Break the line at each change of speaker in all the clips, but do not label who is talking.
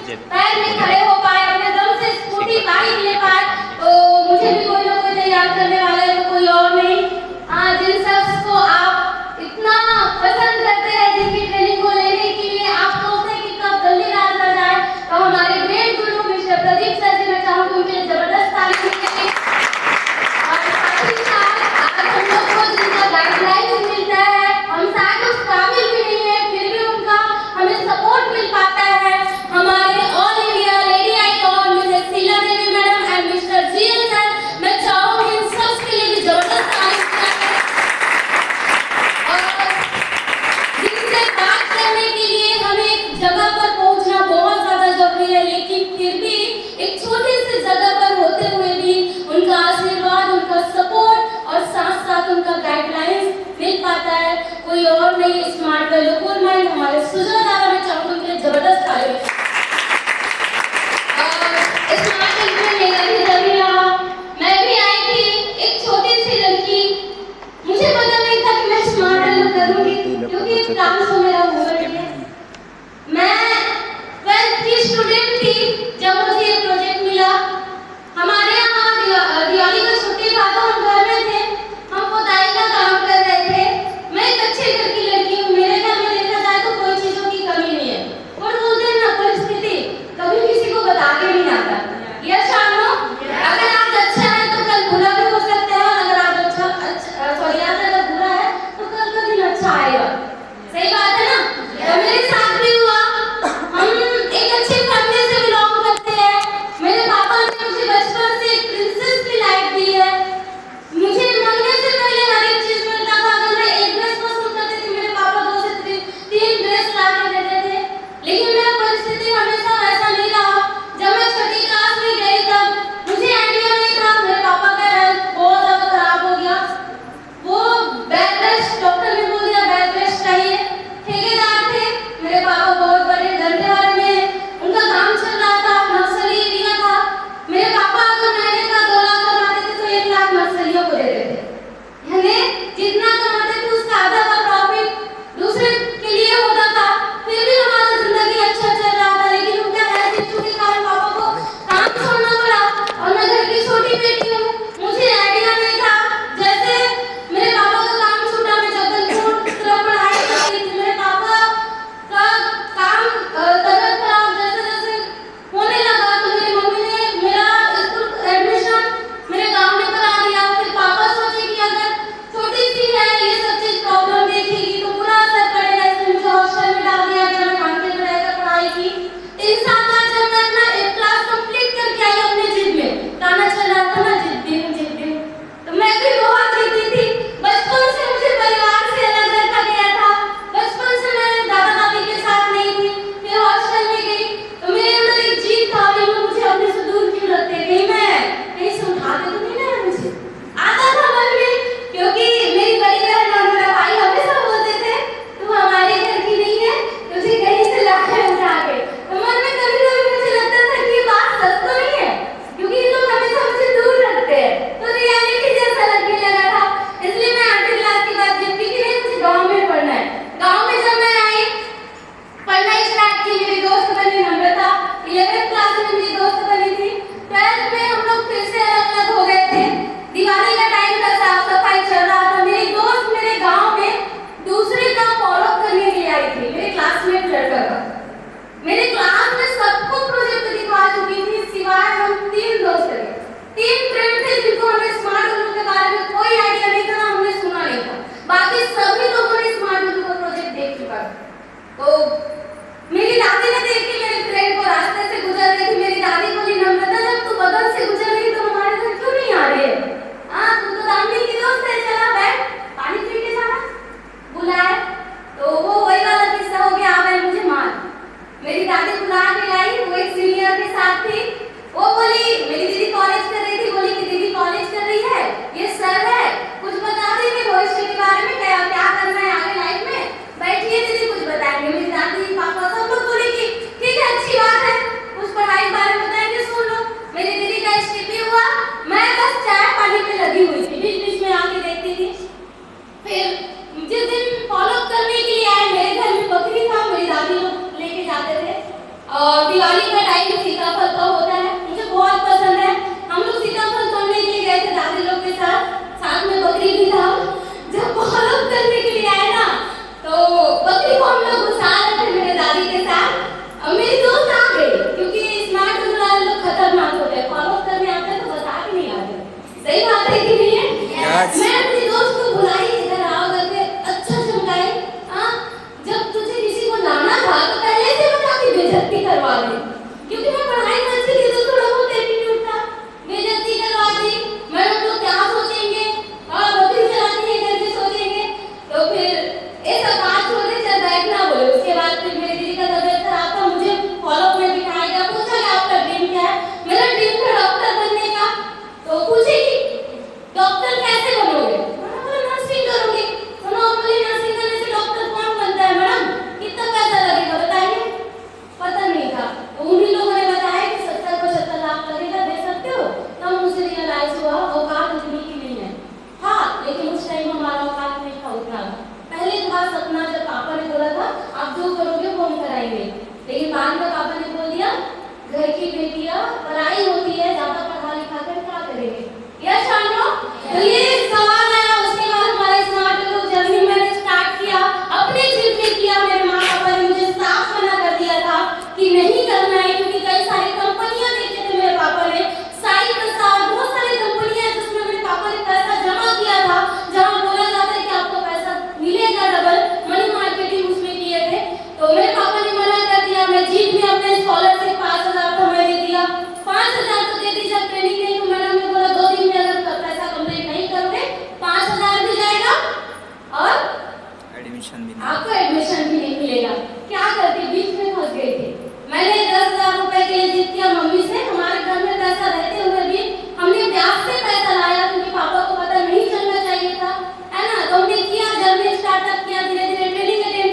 पैर में खड़े हो पाए, अपने दम से स्कूटी बाइक ले पाए। मुझे भी कोई ना कोई तैयार करने वाला है, तो कोई और नहीं। जिन शख्स को आप इतना पसंद करते हैं, जिनकी ट्रेनिंग को लेने के लिए आप सोचते हैं कि कब जल्दी रात आ जाए, तो हमारे ग्रेट गुरु मिस्टर प्रदीप सर जी, मैं चाहूँगी उनके लिए जबरदस्त ताली मिलेगी। और साथ ही साथ आज हम लोग को जिनका गाइडलाइन मिलता है, हम शायद उस काबिल भी नहीं है, फिर भी उनका हमें सपोर्ट मिल पाता है। हमारे all India lady icon Mrs Sheela Devi madam and Mr GL sir, मैं चाहूँगी इन सब के लिए भी जबरदस्त ताली मिलेगी। और जिनसे बात करने के लिए हमें एक जगह पर पहुंचना बहुत ज्यादा जरूरी है, लेकिन फिर भी एक छोटी सी जगह पर होते हुए भी उनका आशीर्वाद, उनका सपोर्ट और साथ साथ उनका गाइडलाइंस मिल पाता है। कोई और नहीं, स्मार्ट वेलोकुल माइंड हमारे सुजय दादा, मैं चाहूँगी उनके लिए जबरदस्त ताली। स्मार्ट वेलोकुल मेरा भी जरूरी रहा। मैं भी आई थी एक छोटी सी लड़की, मुझे पता नहीं था कि मैं स्मार्ट वेलोकुल करूँगी, क्योंकि प्लान तो मेरा हुआ नहीं है। मैं 12th की स्टूडेंट थी जब मुझे ये प्रोजेक्ट मिला। हमारे यहाँ दिवाली का छुट्टी था, तो हम घर में थे, हम खुदाई का काम कर रहे थे। मैं एक अच्छे घर की लड़की हूँ, मेरे घर में देखा जाए तो कोई चीजों की कमी नहीं है, और बोलते हैं ना, परिस्थिति कभी किसी को बता के नहीं आता। यश और दिवाली का टाइम सीताफल का होता है, मुझे बहुत पसंद है। हम लोग सीताफल तोड़ने के लिए गए थे दादी लोग के साथ में बकरी भी था। जब फॉलो करने के लिए आए ना, तो बकरी को हम लोग घुसा रहे थे मेरे दादी के साथ। और मेरी दोस्त आ गई, क्योंकि स्मार्ट वाले लोग खतरनाक होते हैं, फॉलो करने आते हैं तो बता के नहीं आते। सही बात है कि नहीं है? मैं अपनी दोस्त को बुलाई, इधर आओ करके अच्छा चमकाए। हाँ, जब तुझे किसी को लाना था तो पहले से बता के बेइज्जती करवा दे, क्योंकि मैं पढ़ाई में अच्छी थी तो थोड़ा बहुत एटीट्यूड था। बेइज्जती करवा दी, मैडम लोग क्या सोचेंगे, और बकरी चलाती है करके सोचेंगे। तो फिर ये सब बात छोड़े, चल बैठना बोले। उसके बाद फिर मेरी दीदी का तबीयत खराब था, मुझे फॉलो में बिठाएगा, पूछा कि आपका ड्रीम क्या है? मेरा ड्रीम था डॉक्टर बनने का। तो पूछेगी डॉक्टर कैसे बनोगे? मैंने बोला नर्सिंग करोगे। तो नॉर्मली नर्सिंग करने से डॉक्टर कौन बनता है मैडम? कितना पैसा लगेगा बताइए? पता नहीं था। तो उन्हीं लोगों ने बताया कि 70-75 लाख लगेगा, दे सकते हो? तब मुझे रियलाइज हुआ औकात उतनी की नहीं है। हाँ, लेकिन उस टाइम हमारा औकात नहीं था उतना। पहले था सपना, जब पापा ने बोला था आप जो करोगे वो हम कराएंगे, लेकिन बाद में पापा ने बोल दिया घर की बेटियां पढ़ाई होती है, ज्यादा पढ़ा लिखा कर क्या करेंगे? यस शानो? तो ये सवाल आया। उसके बाद हमारे स्मार्ट लोग जर्नी मैंने स्टार्ट किया, अपने जिद में किया। मेरे माँ पापा ने मुझे साफ मना कर दिया था कि नहीं करना है, क्योंकि कई सारी कंपनियां देखे थे मेरे पापा ने, साई प्रसाद, बहुत सारी कंपनियां जिसमें मेरे पापा ने पैसा जमा किया था, जहाँ बोला जाता है कि आपको पैसा मिलेगा डबल, मनी मार्केटिंग उसमें किए थे। तो मेरे पापा ने मना कर दिया। मैं जीत में अपने स्कॉलरशिप 5,000 था, मैं दे दिया। 5,000 तो दे दी। जब ट्रेनिंग गई तो मैडम ने बोला 2 दिन में अगर पैसा कंप्लीट नहीं करोगे 5,000 भी जाएगा और आपको एडमिशन भी नहीं मिलेगा। क्या करती, बीच में फंस गई थी। मैंने 10,000 रुपए के लिए जिद किया मम्मी से। हमारे घर में पैसा रहते हुए भी हमने ब्याज से पैसा लाया, क्योंकि पापा को पता नहीं चलना चाहिए था, है ना? तो हमने किया, जर्नी स्टार्टअप किया, धीरे धीरे ट्रेनिंग अटेंड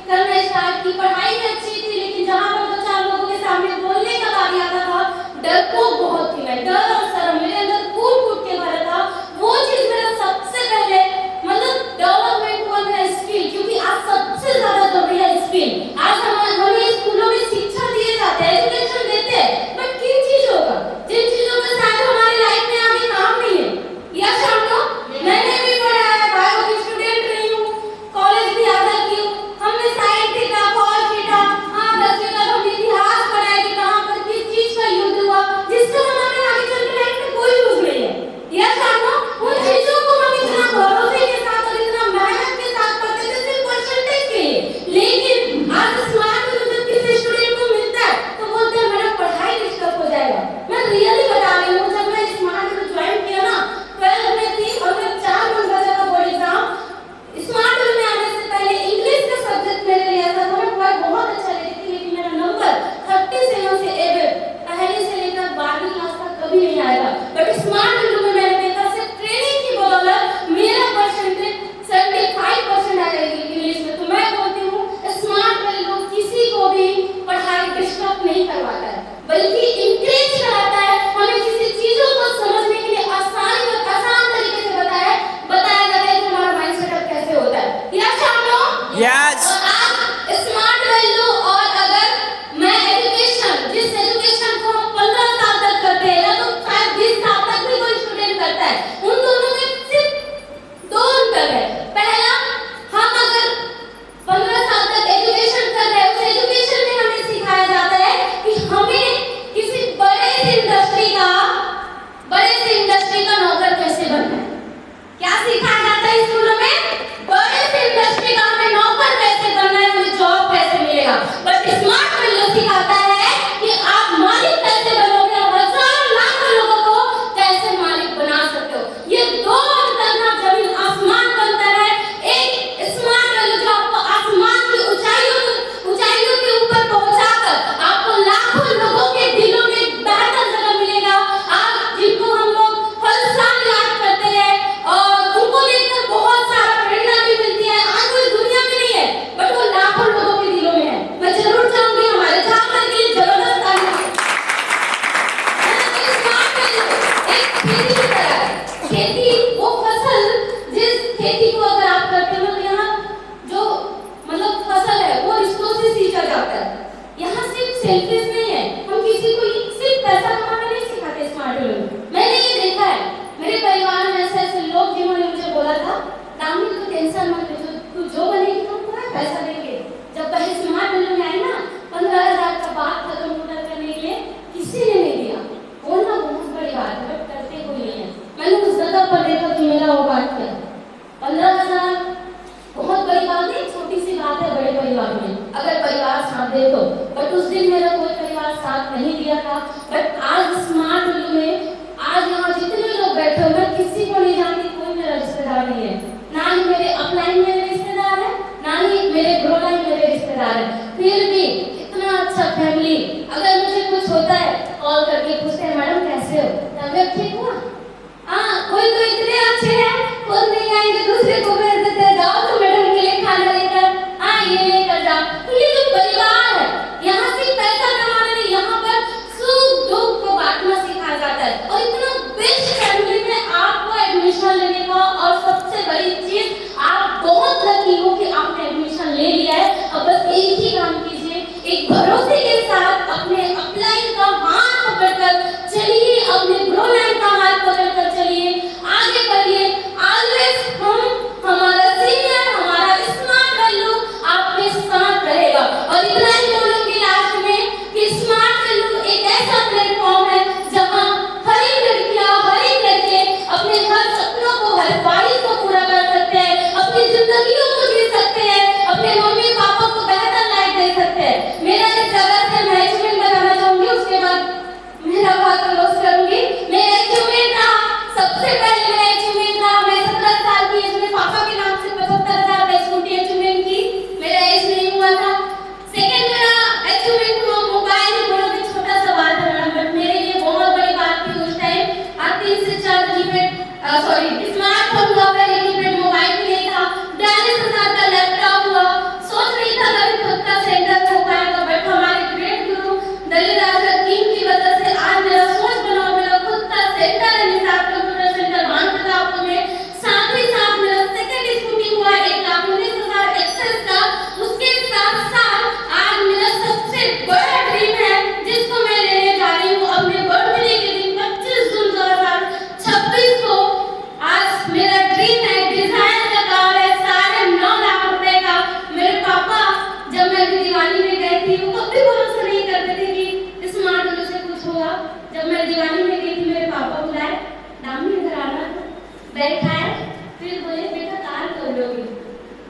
करना स्टार्ट की। पढ़ाई में अच्छी थी, लेकिन जहाँ पर 2-4 लोगों के सामने बोलने का बारी आता था, डरपोक बहुत थी मैं। डर और शर्म मेरे अंदर कूट के भरा था। वो चीज मेरा सबसे पहले मतलब डेवलपमेंट हुआ मेरा स्किल, क्योंकि आज सबसे ज्यादा जरूरी है स्किल। आज हमें स्कूलों में शिक्षा दिए जाते हैं, एजुकेशन देते हैं, बट किन चीजों का, जिन चीजों का शायद हमारी लाइफ में आगे काम नहीं है। या शाम को मैंने भी पढ़ा है, बायो की स्टूडेंट रही हूँ, कॉलेज भी आधा की हूँ। हमने साइंस थीटा, कॉल थीटा, हाँ 10वीं तक हमने इतिहास पढ़ा है कि कहाँ पर किस चीज का युद्ध हुआ, जिसका हमारे आगे चल के लाइफ में कोई यूज नहीं है। या शाम को उन चीजों को हम इतना भरोसे के साथ और इतना मेहनत के साथ पढ़ते थे सिर्फ परसेंटेज के लिए। लेकिन आज स्मार्ट जब किसी स्टूडेंट को मिलता है तो बोलते हैं मेरा पढ़ाई डिस्टर्ब हो जाएगा। मैं रियली बता रही हूँ, जब मैं स्मार्ट ज्वाइन किया ना 12 में थी और मैं 4 मंथ बचा था बोर्ड एग्जाम। स्मार्ट में आने से पहले इंग्लिश का सब्जेक्ट मेरे लिए था, तो मैं पढ़ाई बहुत अच्छा लेती थी, लेकिन मेरा नंबर 37 से एबव पहले से लेकर 12वीं क्लास तक कभी नहीं आएगा। बट स्मार्ट में मैंने देखा सिर्फ ट्रेनिंग की बदौलत मेरा परसेंटेज 75% आया इंग्लिश में। तो मैं बोलती हूँ स्मार्ट लोग किसी को भी पढ़ाई डिस्टर्ब नहीं करवाता है, बल्कि इंकरेज कराता है। हमें किसी चीजों को समझने के लिए आसान तरीके से बताया जाता है कि हमारा माइंड सेटअप कैसे होता है। या शाम
यस।
और आज स्मार्ट वैल्यू, और अगर मैं एजुकेशन, जिस एजुकेशन को हम 15 साल तक करते हैं या तो शायद 20 साल तक भी कोई स्टूडेंट करता है, उन दोनों में सिर्फ 2 अंतर है। पहला, हम अगर 15 साल तक एजुकेशन कर रहे हैं, उस एजुकेशन में हमें सिखाया जाता है कि हमें किसी बड़े से इंडस्ट्री का नौकर कैसे बनना है। क्या सिखाया जाता है स्कूलों में? बड़े से इंडस्ट्री का हमें नौकर कैसे सेल्फिश नहीं है, हम किसी को सिर्फ पैसा कमाना नहीं सिखाते स्मार्ट लोग। मैंने ये देखा है मेरे परिवार में ऐसे ऐसे लोग जिन्होंने मुझे बोला था दामी तू टेंशन मत ले, तू जो बनेगी हम पूरा पैसा देंगे। जब पहले स्मार्ट लोग में आई ना 15,000 का बात था कंप्यूटर करने के लिए, किसी ने नहीं दिया। वो ना बहुत बड़ी बात है, बट करते कोई नहीं है। मैंने उस जगह पर देखा कि मेरा वो बात क्या 15,000 बहुत बड़ी बात नहीं, छोटी सी बात है बड़े परिवार में अगर परिवार साथ दे तो। बट उस दिन मेरा कोई परिवार साथ नहीं दिया था। बट आज स्मार्ट लोग में आज यहाँ जितने लोग बैठे हो मैं किसी को नहीं जानती, कोई मेरा रिश्तेदार नहीं है। ना ही मेरे अपलाइन मेरे रिश्तेदार है, ना ही मेरे ग्रोलाइन मेरे रिश्तेदार है। फिर भी इतना अच्छा फैमिली, अगर मुझे कुछ होता है कॉल करके पूछते हैं मैडम कैसे हो, तबियत ठीक हुआ? हाँ, कोई तो इतने अच्छे हैं खुद नहीं आएंगे दूसरे को भेज देते हैं जाओ तो मैडम के लिए खाना लेकर, हाँ ये लेकर जाओ। तो ये जो परिवार है यहाँ सिर्फ पैसा कमाना नहीं, यहाँ पर सुख दुख को बांटना सिखाया जाता है। और इतना बेस्ट फैमिली में आपको एडमिशन लेने का, और सबसे बड़ी चीज आप बहुत लकी हो कि आपने एडमिशन ले लिया है। अब बस एक ही काम कीजिए, एक भरोसे के साथ अपने अपलाइन का हाथ पकड़कर चलिए, अपने ग्रो लाइन का हाथ पकड़कर चलिए, आगे बढ़िए। ऑलवेज हमारा सीनियर हमारा स्मार्ट वैल्यू आपके साथ रहेगा। और इतना ही बोलूंगी लास्ट में कि स्मार्ट वैल्यू एक ऐसा प्लेटफॉर्म है जहां हर एक लड़कियां हर एक लड़के अपने हर सपनों को हर ख्वाहिश को पूरा कर सकते हैं, अपनी जिंदगियों को जी सकते हैं, अपने मम्मी पापा को बेहतर लाइफ दे सकते हैं। मेरा इस जगह से मैं अचीवमेंट बताना चाहूंगी, उसके बाद मेरा बात क्लोज करूंगी। मेरा अचीवमेंट था, सबसे पहले मेरा अचीवमेंट था मैं 17 साल की एज में पापा के नाम से 75,000 का स्कूटी अचीवमेंट की, मेरा एज नहीं हुआ था। सेकंड मेरा अचीवमेंट हुआ मोबाइल, बहुत ही छोटा सा बात है बट मेरे लिए बहुत बड़ी बात थी उस टाइम। आज 3 से 4 कीपैड स्मार्टफोन हुआ, पहले कीपैड मोबाइल भी नहीं था, 42,000 का लैपटॉप हुआ। सोच नहीं था कभी खुद का सेंटर हो पाएगा, बट हमारे ग्रेट गुरु दलित टीम की वजह से आज मेरा सोच बना, मेरा खुद का सेंटर है निसार कंप्यूटर सेंटर मान प्रतापपुर में। साथ ही साथ मेरा सेकंड स्कूटी हुआ 1,19,000 एक्सेस का। उसके साथ साथ आज मेरा सबसे बड़ा ड्रीम है जिसको मैं लेने जा रही हूँ अपने बर्थडे के दिन 25 जून 2026 को। आज मेरा ड्रीम है, डिजाइन का काम है 9.5 लाख रुपए का। मेरे पापा जब मैं दिवाली में गई थी वो कभी भरोसा नहीं करते थे कि स्मार्ट वालों से कुछ होगा। जब मैं दिवाली में गई थी मेरे पापा बुलाए, दामी इधर आना, बैठाए, फिर बोले बेटा कार कर लोगी।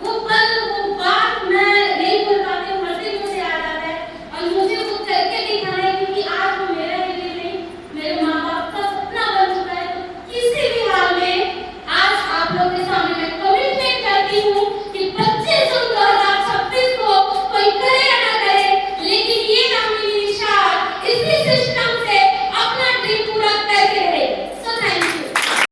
वो पल वो बात मैं नहीं भूल पाती हूँ, हर दिन मुझे याद आता है। और मुझे वो करके दिखाना है क्योंकि आज वो मेरा ही नहीं मेरे माँ बाप का सपना बन चुका है। तो किसी भी हाल में आज आप लोग के सामने मैं कमिटमेंट करती हूँ